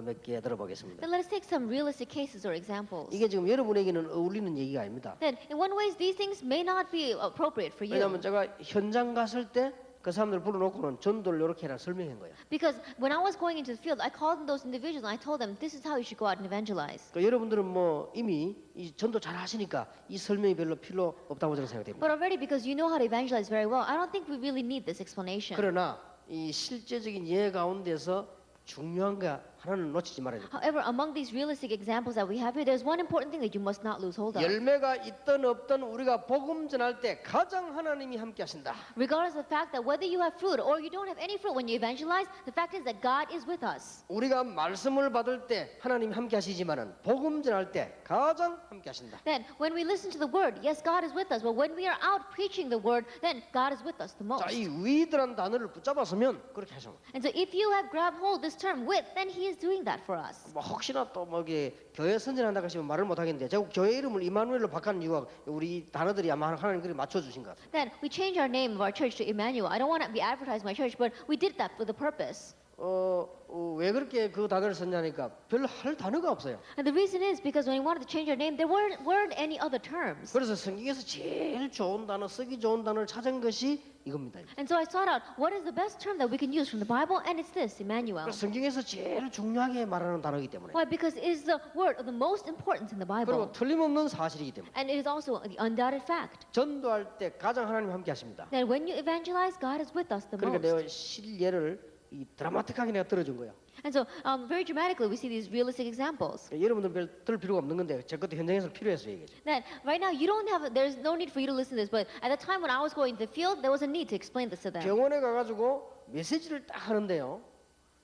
몇 개 들어보겠습니다. Then let us take some realistic cases or examples. 이게 지금 여러분에게는 어울리는 얘기가 아닙니다. Then, in one ways, these things may not be appropriate for you. 왜냐하면 제가 현장 갔을 때 그 사람들 불러놓고는 전도를 이렇게 해라 설명한 거예요. Because when I was going into the field, I called in those individuals and I told them, this is how you should go out and evangelize. 그러니까 여러분들은 뭐 이미 이 전도 잘 하시니까 이 설명이 별로 필요 없다고 저는 생각됩니다. But already, because you know how to evangelize very well, I don't think we really need this explanation. 그러나 이 실제적인 예 가운데서 중요한 거 하나는 놓치지 말아야 돼요. However, among these realistic examples that we have here, there's one important thing that you must not lose hold of. 열매가 있든 없든 우리가 복음 전할 때 가장 하나님이 함께 하신다. Regardless of the fact that whether you have fruit or you don't have any fruit when you evangelize, the fact is that God is with us. 우리가 말씀을 받을 때 하나님이 함께 하시지만은 복음 전할 때 가장 함께 하신다. Then, when we listen to the word, yes, God is with us. But when we are out preaching the word, then God is with us the most. 자, 이 위드란 단어를 붙잡았으면 그렇게 하셔. And so, if you have grabbed hold this term with, then He is doing that for us. 뭐 혹시나 또 뭐 이게 교회 선전한다 하시면 말을 못 하겠는데 제가 교회 이름을 이마누엘로 바꾼 이유가 우리 단어들이 아마 하나님 그렇게 맞춰 주신 것 같아요. Then we change our name of our church to Emmanuel. I don't want to be advertising my church, but we did that for the purpose. 왜 그렇게 그 단어를 썼냐니까 별로 할 단어가 없어요. And the reason is because when we wanted to change our name, there weren't any other terms. 그래서 성경에서 제일 좋은 단어, 쓰기 좋은 단어를 찾은 것이 이겁니다. And so I sought out what is the best term that we can use from the Bible, and it's this, Emmanuel. 그래서 성경에서 제일 중요하게 말하는 단어이기 때문에 Why? Because it is the word of the most importance in the 그리고 Bible. 틀림없는 사실이기 때문에 And it is also the undoubted fact 전도할 때 가장 하나님 함께 하십니다. that when you evangelize, God is with us the 그러니까 most. 내가 실예를 이 드라마틱하게 내가 들어준 거야. And so, very dramatically, we see these realistic examples. 여러분들 별 들을 필요가 없는 건데 제 것도 현장에서 필요해서 얘기죠. That right now, you don't have, there's no need for you to listen to this, but at the time when I was going to the field, there was a need to explain this to them. 병원에 가가지고 메시지를 딱 하는데요.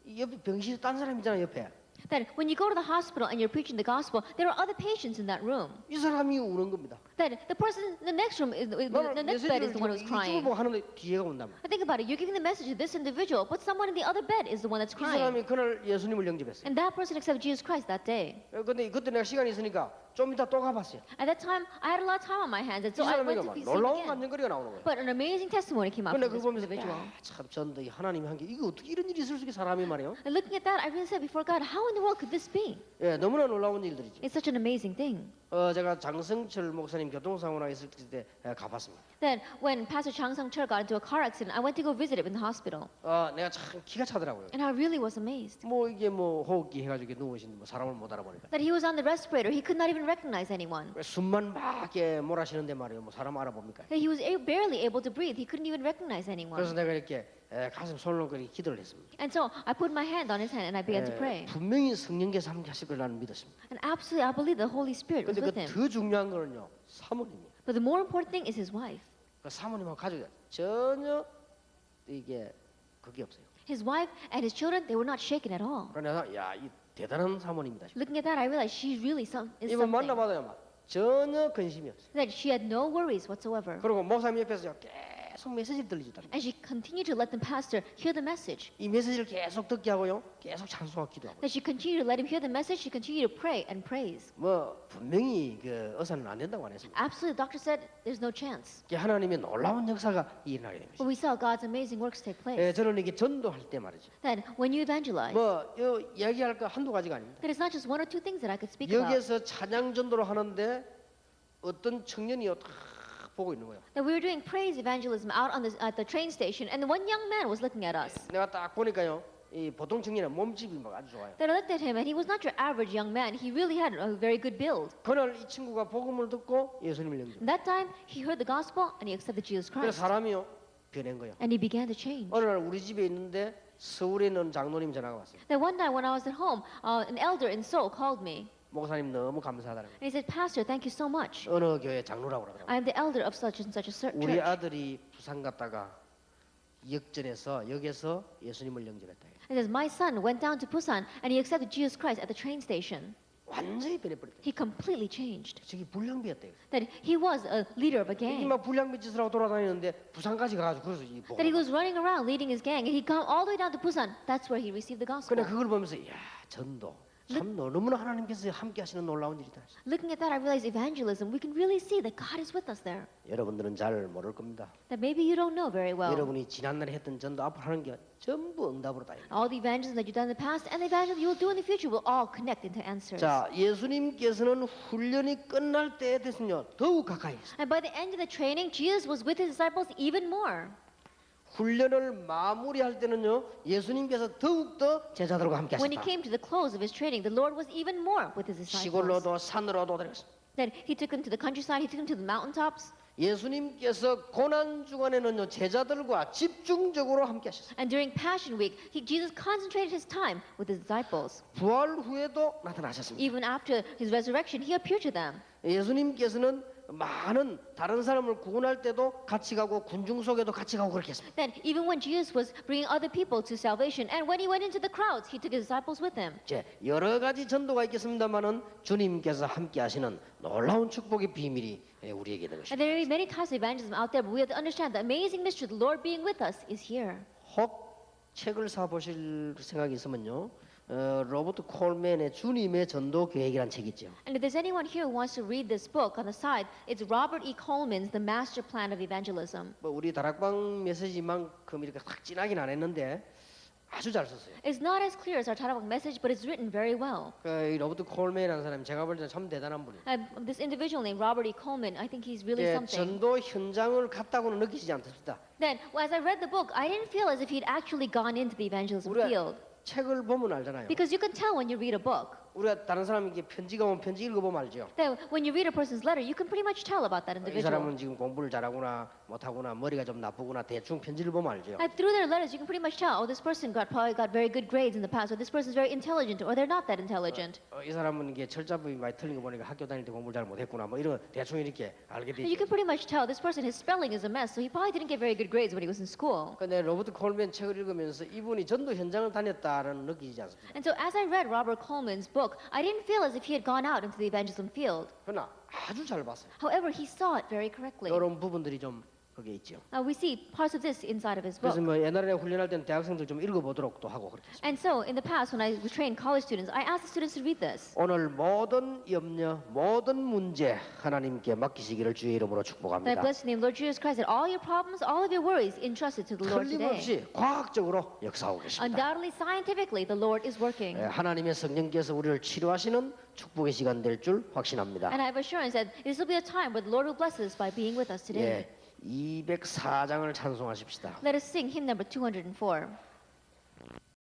이 옆에 병실에 딴 사람 있잖아 옆에. That when you go to the hospital and you're preaching the gospel, there are other patients in that room. 이 사람이 우는 겁니다. That the person in the next room, the 나는 next bed is 메시지를 the one who's 이쪽을 crying. 보고 하는데 뒤에가 온다면. I think about it. You're giving the message to this individual, but someone in the other bed is the one that's 이 crying. 사람이 그날 예수님을 영접했어요. And that person accepted Jesus Christ that day. 근데 그때 내가 시간이 있으니까 좀 이따 또 가봤어요. At that time, I had a lot of time on my hands, and 이 so I went 사람이 to 막 see him 놀라운 again. 간증거리가 나오는 거예요. But an amazing testimony came out 근데 from 그거 this 보면서 individual. 참 전도 하나님이 한 게 이거 어떻게 이런 일이 있을 수 있게 사람이 말이에요. And looking at that, I really said before God, how in the world could this be? 예, 너무나 놀라운 일들이죠. It's such an amazing thing. 제가 장성철 목사님 교통사고나 있을 때 가봤습니다. Then when Pastor Chang Sung-chul got into a car accident, I went to go visit him in the hospital. 내가 참 기가 차더라고요. And I really was amazed 뭐 이게 뭐 호흡기 해가지고 누우신 뭐 사람을 못 알아보니까 that he was on the respirator. He could not even recognize anyone. 숨만 막 이렇게 몰아쉬는데 말이에요. 뭐 사람 알아봅니까? That he was barely able to breathe. He couldn't even recognize anyone. 그래서 내가 이렇게 가슴 손을 놓고 기도를 했습니다. And so I put my hand on his hand and I began to pray. 분명히 성령께서 함께 하실 걸 나는 믿었습니다. And absolutely, I believe the Holy Spirit was 근데 with him. 그 더 중요한 거는요 사모님이에요. But the more important thing is his wife. 그 사모님하고 가족이 전혀 이게 그게 없어요. His wife and his children, they were not shaken at all. 그러나 야이 대단한 사모님이다. Looking at that, I realized she really is 이분 something. 만나봐도요, 막 전혀 근심이 없어요. That she had no worries whatsoever. 그리고 목사님 옆에서 계속 메시지를 들려주다. And she continued to let the pastor hear the message. 이 메시지를 계속 듣게 하고요, 계속 찬송하고 기도하고. That she continued to let him hear the message. She continued to pray and praise. 뭐 분명히 그 의사는 안 된다고 안 했습니다. Absolutely, the doctor said there's no chance. 이게 하나님의 놀라운 역사가 일어나게 됩니다. But we saw God's amazing works take 예, place. 저는 이게 전도할 때 말이죠. That when you evangelize, 뭐 이야기할 거 한두 가지가 아닙니다. that it's not just one or two things that I could speak about. 여기에서 찬양 전도를 하는데 어떤 청년이요 딱 보고 있는 거예요. That we were doing praise evangelism out on at the train station, and one young man was looking at us. 내가 딱 보니까요, 이 보통 청년은 몸집이 막 아주 좋아요. Then I looked at him, and he was not your average young man. He really had a very good build. 그날 이 친구가 복음을 듣고 예수님을 영접. That time, he heard the gospel and he accepted Jesus 그래서 Christ, 사람이요 변한 거예요. and he began to change. 어느 날 우리 집에 있는데 서울에 있는 장로님 전화가 왔어요. Then one night when I was at home, an elder in Seoul called me, 목사님 너무 감사하다는 거예요. and he said, "Pastor, thank you so much. 어느 교회 장로라고 그러더라고요. I am the elder of such and such a 우리 church." 아들이 부산 갔다가 역전해서 역에서 예수님을 영접했다. He says, "My son went down to Busan and he accepted Jesus Christ at the train station. 완전히 변해버렸다. He completely changed. 저기 불량배였대요. That he was a leader of a gang. 이막 불량배 짓을 하고 돌아다니는데 부산까지 가가지고 그래서 이 That he 복음. was running around leading his gang, and he come all the way down to Busan. That's where he received the gospel." 근데 그걸 보면서 야 전도 참 너무나 하나님께서 함께 하시는 놀라운 일이다. Looking at that, I realized evangelism, we can really see that God is with us there. 여러분들은 잘 모를 겁니다. That maybe you don't know very well. 여러분이 지난날에 했던 전도 앞으로 하는 게 전부 응답으로 다. All the evangelism that you've done in the past and the evangelism you will do in the future will all connect into answers. 자, 예수님께서는 훈련이 끝날 때에 됐으며 더욱 가까이 있어요. And by the end of the training, Jesus was with his disciples even more. 훈련을 마무리할 때는요, 예수님께서 더욱 더 제자들과 함께 When he 하셨다. came to the close of his training, the Lord was even more with his disciples. 시골로도 산으로도 데려갔습니다. That he took them to the countryside, he took them to the mountaintops. 예수님께서 고난 주간에는요, 제자들과 집중적으로 함께 하셨어요. And during Passion Week, Jesus concentrated his time with his disciples. 부활 후에도 나타나셨습니다. Even after his resurrection, he appeared to them. 예수님께서는 많은 다른 사람을 구원할 때도 같이 가고 군중 속에도 같이 가고 그렇게 했습니다. That even when Jesus was bringing other people to salvation, and when he went into the crowds, he took his disciples with him. 이제 여러 가지 전도가 있겠습니다만은 주님께서 함께 하시는 놀라운 축복의 비밀이 우리에게 있는 것입니다. And there are many types of evangelism out there, but we have to understand the amazing mystery, the Lord being with us, is here. 혹 책을 사 보실 생각이 있으면요. 로버트 콜맨의 주님의 전도 계획이라는 책이 있죠. And if there's anyone here who wants to read this book on the side, it's Robert E. Coleman's The Master Plan of Evangelism. 뭐 우리 다락방 메시지만큼 이렇게 확 진하긴 안 했는데 아주 잘 썼어요. It's not as clear as our Tarabang message, but it's written very well. 이 로버트 콜맨이라는 사람 제가 볼 때는 참 대단한 분이에요. This individual named Robert E. Coleman, I think he's really 예, something. 전도 현장을 갔다고는 느끼지 않습니다. Then, as I read the book, I didn't feel as if he'd actually gone into the evangelism field. 책을 보면 알잖아요. Because you can tell when you read a book. 우리가 다른 사람에게 편지가 오면 편지 읽어보면 알죠. That when you read a person's letter, you can pretty much tell about that 이 individual. 사람은 지금 공부를 잘하구나 못하구나 머리가 좀 나쁘구나 대충 편지를 보면 알죠. And through their letters, you can pretty much tell, oh, this person probably got very good grades in the past, or this person's very intelligent, or they're not that intelligent. 이 사람은 이게 철자법이 많이 틀린 거 보니까 학교 다닐 때 공부를 잘 못했구나 뭐 이런 대충 이렇게 알게 And you 되죠. can pretty much tell this person, his spelling is a mess, so he probably didn't get very good grades when he was in school. 근데 로버트 콜맨 책을 읽으면서 이분이 전도 현장을 다녔다는 느끼지 않습니다. And so as I read Robert Coleman's book, I didn't feel as if he had gone out into the evangelism field. 그러나 아주 잘 봤어요. However, he saw it very correctly. 이런 부분들이 좀 거기에 있죠. We see parts of this inside of his 그래서 book. 뭐 옛날에 훈련할 때는 대학생들 좀 읽어보도록도 하고 그렇게 했습니다. And so in the past, when I was training college students, I asked the students to read this. 오늘 모든 염려, 모든 문제 하나님께 맡기시기를 주의 이름으로 That I 축복합니다. bless the name of Lord Jesus Christ, that all your problems, all of your worries, entrusted to the Lord today. 틀림없이 과학적으로 역사하고 계십니다. Undoubtedly, scientifically, the Lord is working. 하나님의 성령께서 우리를 치료하시는 축복의 시간 될 줄 확신합니다. And I have assurance that this will be a time where the Lord will bless us by being with us today. 예, 204장을 찬송하십시다. Let us sing hymn number 204.